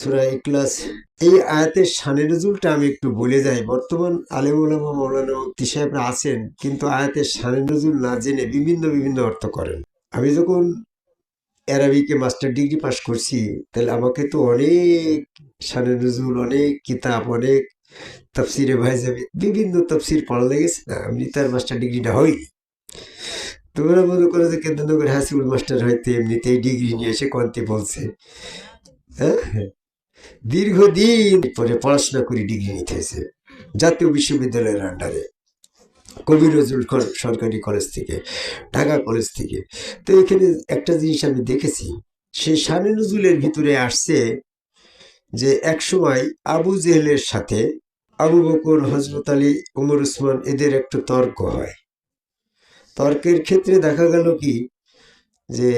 সূরা ইখলাস। এই আয়াতের শানে নজুলটা আমি একটু বলে যাই। বর্তমান আলেম ওলামা মৌলানা মুফতি সাহেবরা আছেন, কিন্তু আয়াতের শানে নজুল না জেনে বিভিন্ন বিভিন্ন অর্থ করেন। আমি যখন অ্যারাবিকে মাস্টার ডিগ্রি পাস করছি, তাহলে আমাকে তো অনেক শানে নজুল, অনেক কিতাব, অনেক তাফসিরে ভাইজাবি, বিভিন্ন তাফসির পড়া লেগেছে না। এমনি তার মাস্টার ডিগ্রিটা হয়নি। তোমরা মনে করো যে কেন্দ্রনগর হাসিবুল মাস্টার হয়তো এমনিতেই ডিগ্রি নিয়ে এসে কন্তে বলছে। হ্যাঁ, দীর্ঘদিন পরে পড়াশোনা করে ডিগ্রি নিতে হয়েছে জাতীয় বিশ্ববিদ্যালয়ের আন্ডারে, কবি নজরুল সরকারি কলেজ থেকে, ঢাকা কলেজ থেকে। তো এখানে একটা জিনিস আমি দেখেছি, সেই শানে নজরুলের ভিতরে আসছে যে একসময় আবু জেহেলের সাথে আবু বকর, হজরত আলী, উমর উসমান এদের একটু তর্ক হয়। তর্কের ক্ষেত্রে দেখা গেল কি, যে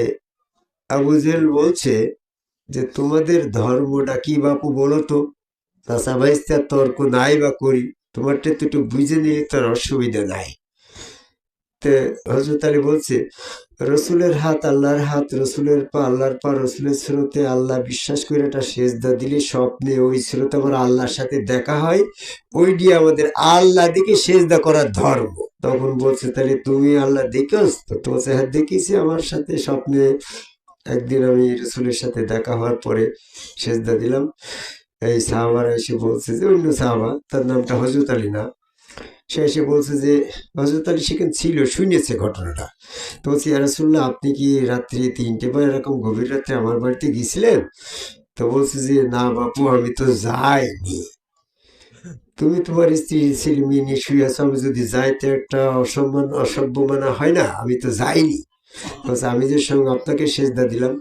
আবু জেহেল বলছে যে তোমাদের ধর্মটা কি বাপু বলো তো, চাচা ভাইস্তার তর্ক নাই বা করি, তোমারটা তো একটু বুঝে নিয়ে তার অসুবিধা নাই। তো হজরত আলী বলছে রসুলের হাত আল্লাহর হাত, রসুলের পা আল্লাহর পা, রসুলের স্রোতে আল্লাহ বিশ্বাস করে এটা সেজদা দিলে স্বপ্নে ওই স্রোতে আমার আল্লাহর সাথে দেখা হয়, ওই দিয়ে আমাদের আল্লাহ দিকে সেজদা করার ধর্ম। তখন বলছে তাহলে তুমি আল্লাহ দেখেছ? তো বলছে হ্যাঁ দেখেছি, আমার সাথে স্বপ্নে একদিন আমি রসুলের সাথে দেখা হওয়ার পরে সেজদা দিলাম। এই সাহাবারা এসে বলছে, যে অন্য সাহাবা, তার নামটা হজরত আলী না, সে এসে বলছে যে হজরত আলী সেখানে ছিল, শুনেছে ঘটনাটা। তো বলছি ইয়া রাসূলুল্লাহ, আপনি কি রাত্রি 3টে বা এরকম গভীর রাত্রে আমার বাড়িতে গেছিলেন? তো বলছে যে না বাপু, আমি তো যাইনি। তুমি তোমার স্ত্রী ছেলে মেয়ে নিয়ে শুয়ে আছো, আমি যদি যাই তো একটা অসম্মান অসভ্য মানা হয় না? আমি তো যাইনি। বলছে আমি যে সঙ্গে আপনাকে সেজদা দিলাম,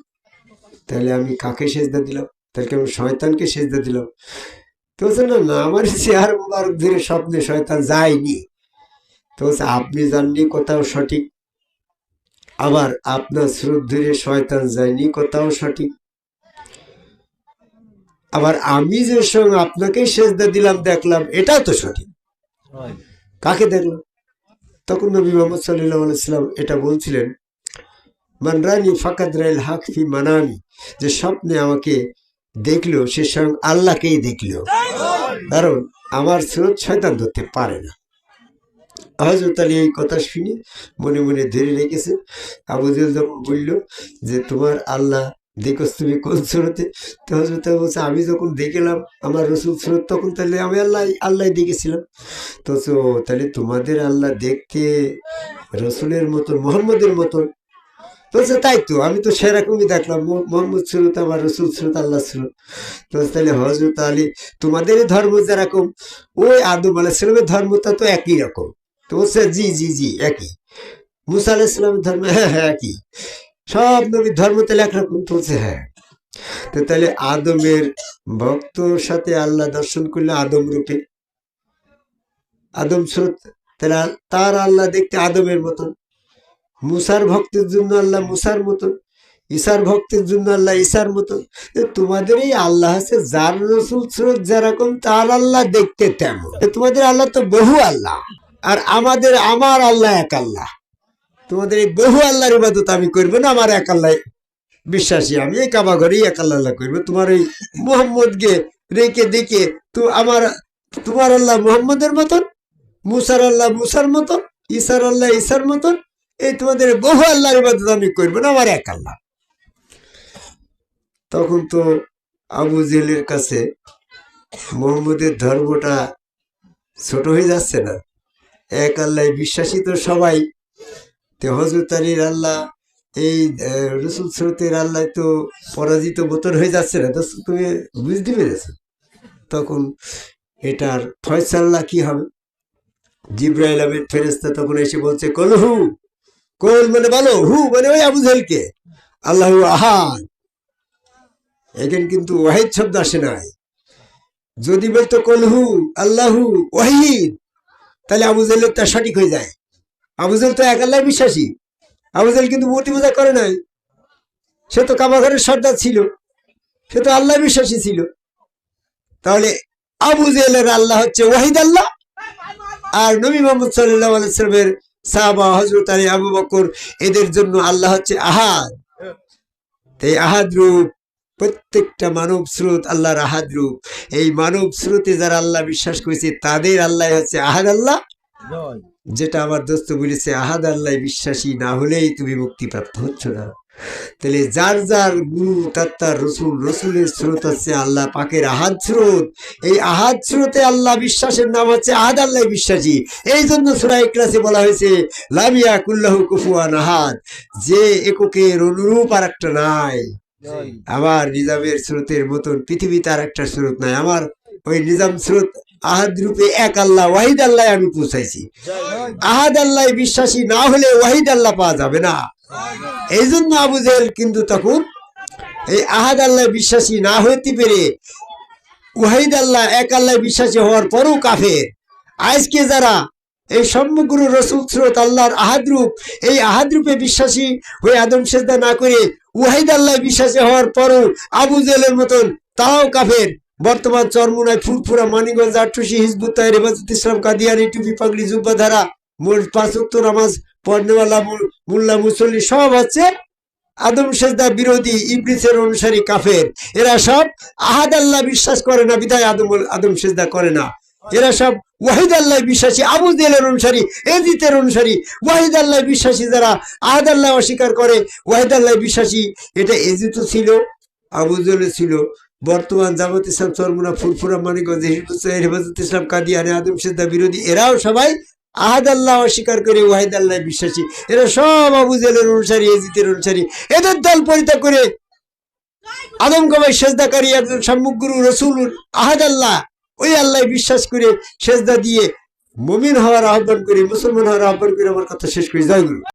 তাহলে আমি কাকে সেজদা দিলাম? তাহলে কি আমি শয়তানকে সেজদা দিলাম? তো বলছে না না, আমার চেহার মুবারক ধরে স্বপ্নে শয়তান যায়নি। তো বলছে আপনি জাননি কোথাও সঠিক, আবার আপনার স্রোত ধরে শয়তান যায়নি কোথাও সঠিক, আবার আমি যে সঙ্গে আপনাকে সেজদা দিলাম দেখলাম এটাও তো সঠিক, কাকে দেখলাম? তখন নবী মোহাম্মদ সাল্লাল্লাহু আলাইহি ওয়াসাল্লাম এটা বলছিলেন, মান রানি ফাকাদ রাইল হক ফি মানামি, যে স্বপ্নে আমাকে দেখলো সে স্বয়ং আল্লাহকেই দেখলো, কারণ আমার স্রোত শয়তান ধরতে পারে না। হযরত আলী এই কথা শুনে মনে মনে ধরে রেখেছে। আবু জেহেল যখন বলল যে তোমার আল্লাহ দেখোস তুমি কোন স্রোতে, তো হযরত আলী বলছে আমি যখন দেখলাম আমার রসুল স্রোত, তখন তাহলে আমি আল্লাহ দেখেছিলাম। তো তাহলে তোমাদের আল্লাহ দেখতে রসুলের মতন, মোহাম্মদের মতন? বলছে তাই তো, আমি তো সেরকমই দেখলাম, মোহাম্মদ স্রোত আমার রসুল স্রোত আল্লাহ স্রোত। তো তাহলে হযরত আলী তোমাদের ধর্ম যেরকম, ওই আদম আলাইহিস সালামের ধর্মটা তো একই রকম। তো বলছে জি জি জি একই। মুসা আলাইহিস সালামের ধর্ম, হ্যাঁ হ্যাঁ একই। সব নবীর ধর্ম তাহলে একরকম? তো বলছে হ্যাঁ। তো তাহলে আদমের ভক্তর সাথে আল্লাহ দর্শন করলে আদম রূপে, আদম স্রোত, তাহলে তার আল্লাহ দেখতে আদমের মতন। মুসার ভক্তের জন্য আল্লাহ মুসার মতন, ঈসার ভক্তের জন্য আল্লাহ ঈসার মতন। তোমাদের এই আল্লাহ আছে যার রসুল স্রোত যেরকম, তার আল্লাহ দেখতে তেমন। তোমাদের আল্লাহ তো বহু আল্লাহ, আর আমার আল্লাহ এক আল্লাহ। তোমাদের এই বহু আল্লাহর ইবাদত আমি করবো না, আমার এক আল্লাহ বিশ্বাসী, আমি এই কাবা ঘরেই এক আল্লাহ করবো। তোমার এই মোহাম্মদকে রেখে দেখে তো তোমার আল্লাহ মোহাম্মদের মতন, মুসার আল্লাহ মুসার মতন, ঈসার আল্লাহ ঈসার মতন। এই তোমাদের বহু আল্লাহর ইবাদত আমি করবো না, আমার এক আল্লাহ। তখন তো আবু জেহেলের কাছে মোহাম্মদের ধর্মটা ছোট হয়ে যাচ্ছে না? এক আল্লাহ বিশ্বাসী তো সবাই, তো হযরত আলীর আল্লাহ, এই রসুল স্রোতের আল্লাহ তো পরাজিত বোতর হয়ে যাচ্ছে না? তো তুমি বুঝতে পেরেছ? তখন এটার ফয়সালা কি হবে? জিব্রাইল আমিন ফেরেশতা তখন এসে বলছে কল হু, কল মানে বলো, হু মানে ওই আবু জেহেলকে, আল্লাহু আহাদ। এখানে কিন্তু ওয়াহিদ শব্দ আসে নাই। যদি বলতো কলহু আল্লাহু ওয়াহিদ, তাহলে আবু জেহেলের তা সঠিক হয়ে যায়। আবু জেহেল তো এক আল্লাহ বিশ্বাসী। আবু জেহেল কিন্তু মূর্তি পূজা করে নাই, সে তো কাবা ঘরের সর্দার ছিল, সে তো আল্লাহ বিশ্বাসী ছিল। তাহলে আবু জেহেলের আল্লাহ হচ্ছে ওয়াহিদ আল্লাহ, আর নবী মুহাম্মদ সাল্লাল্লাহু আলাইহি ওয়াসাল্লামের সাহাবা হযরত আলী, আবু বকর, এদের জন্য আল্লাহ হচ্ছে আহাদ। এই আহাদ রূপ প্রত্যেকটা মানব স্রোত আল্লাহর আহাদ রূপ। এই মানব স্রোতে যারা আল্লাহ বিশ্বাস করেছে তাদের আল্লাহ হচ্ছে আহাদ আল্লাহ। যেটা আমার দোস্ত বলেছে, আহাদ আল্লাহ বিশ্বাসী না হলেই তুমি মুক্তিপ্রাপ্ত হচ্ছ না। তাহলে যার যার গুরু তার রসুল, রসুলের স্রোত হচ্ছে আল্লাহ পাকের আহাদ স্রোত। এই আহাদ স্রোতে আল্লাহ বিশ্বাসের নাম হচ্ছে আহাদ আল্লাহ বিশ্বাসী। এই জন্য সূরা ইখলাসে বলা হয়েছে লাম ইয়াকুল্লাহু কুফুয়ান আহাদ, যে এককের অনুরূপ আর একটা নাই। আমার নিজামের স্রোতের মতন পৃথিবীতে আর একটা স্রোত নাই। আমার ওই নিজাম স্রোত আহাদ রূপে এক আল্লাহ ওয়াহিদ আল্লাহ আমি পৌঁছাইছি। আহাদ আল্লাহ বিশ্বাসী না হলে ওয়াহিদ আল্লাহ পাওয়া যাবে না। এই জন্য আবু জেহেল কিন্তু তখন এই আহাদ আল্লাহ বিশ্বাসী না হইতে পেরে ওয়াহিদ আল্লাহ এক আল্লাহ বিশ্বাসী হওয়ার পরও কাফের। আজকে যারা এই সমগ্র রসুল স্রোত আল্লাহর আহাদ রূপ, এই আহাদ রূপে বিশ্বাসী হয়ে আদম সেজদা না করে ওয়াহিদ আল্লাহ বিশ্বাসী হওয়ার পরও আবু জেহেলের মতন তাও কাফের। বর্তমান চরমুনায়, ফুরফুরা, মানিকগঞ্জ, আটটুসি, হিজবুত তাহরির, হেফাজত ইসলাম, কাদিয়ানী, টুপি পাগড়ি, জুব্বা ধারা, পাঁচ ওয়াক্ত নামাজ পড়নেওয়ালা মোল্লা মুসল্লি সব হচ্ছে আদম সেজদা বিরোধী, ইবলিসের অনুসারী, কাফের। এরা সব আহাদ আল্লাহ বিশ্বাস করে না বিধায় আদম সেজদা করে না। এরা সব ওয়াহিদ আল্লাহ বিশ্বাসী, আবু জেহেলের অনুসারী, এজিতের অনুসারী। ওয়াহিদ আল্লাহ বিশ্বাসী যারা আহাদ আল্লাহ অস্বীকার করে, ওয়াহিদ আল্লাহ বিশ্বাসী, এটা এজিতও ছিল, আবু জেহেলও ছিল। বর্তমান জামাত ইসলাম, চরমুনা, ফুরফুরা, মানিকগঞ্জ, হেফাজত ইসলাম, কাদিয়ানী, আদম সেজদা বিরোধী, এরাও সবাই আহাদ আল্লাহ অস্বীকার করে ওয়াহিদ আল্লাহ বিশ্বাসী। এরা সব আবু জেহেলের অনুসারী, এজিতের অনুসারী। এদের দল পরিত্যাগ করে আদম কবাই সেজদাকারী একজন সমগ্র রসুল আহাদ আল্লাহ, ওই আল্লাহ বিশ্বাস করে সেজদা দিয়ে মুমিন হওয়ার আহ্বান করে, মুসলমান হওয়ার আহ্বান করে আমার কথা শেষ করি। জয় গুরু।